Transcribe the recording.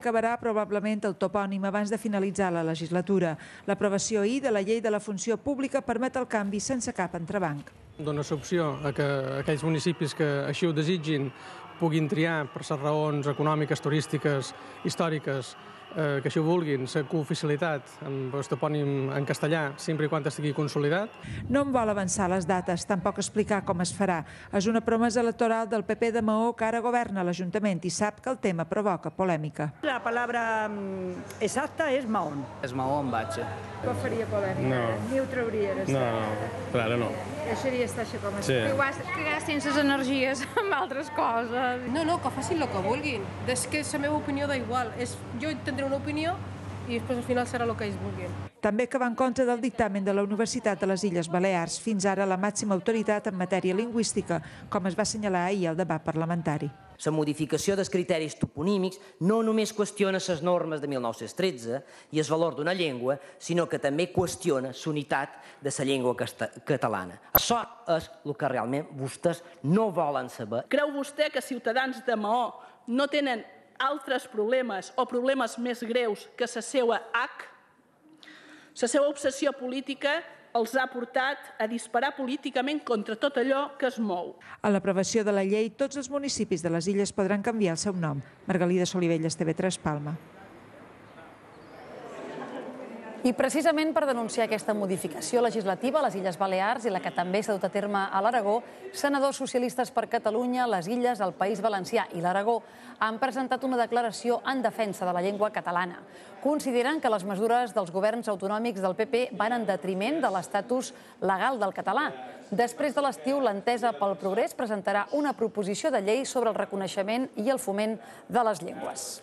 Acabarà probablement el topònim abans de finalitzar la legislatura. L'aprovació ahir de la llei de la funció pública permet el canvi sense cap entrebanc. Dona l'opció a que aquells municipis que així ho desitgin puguin triar per les raons econòmiques, turístiques, històriques, que així ho vulguin, la cooficialitat amb el topònim en castellà, sempre i quan estigui consolidat. No en vol avançar les dates, tampoc explicar com es farà. És una promesa electoral del PP de Maó que ara governa l'Ajuntament i sap que el tema provoca polèmica. La palabra exacta és Mahón. És Mahón, vaig. Que faria polèmica? No. Ni ho trauria ara. No, per ara no. Deixaria estar això com Sí. Que gastin les energies amb altres coses. No, que facin el que vulguin. És que la meva opinió da igual. Jo tindré una opinió i després al final serà el que ells vulguin. També que va en contra del dictamen de la Universitat de les Illes Balears, fins ara la màxima autoritat en matèria lingüística, com es va assenyalar ahir al debat parlamentari. La modificació dels criteris toponímics no només qüestiona les normes de 1913 i el valor d'una llengua, sinó que també qüestiona la unitat de la llengua catalana. Això és el que realment vostès no volen saber. Creu vostè que ciutadans de Maó no tenen altres problemes o problemes més greus que la seva H? La seva obsessió política els ha portat a disparar políticament contra tot allò que es mou. A l'aprovació de la llei, tots els municipis de les illes podran canviar el seu nom. Margalida Solivelles, TV3 Palma. I precisament per denunciar aquesta modificació legislativa a les Illes Balears i la que també s'ha dut a terme a l'Aragó, senadors socialistes per Catalunya, les Illes, el País Valencià i l'Aragó han presentat una declaració en defensa de la llengua catalana. Consideren que les mesures dels governs autonòmics del PP van en detriment de l'estatus legal del català. Després de l'estiu, l'Entesa pel Progrés presentarà una proposició de llei sobre el reconeixement i el foment de les llengües.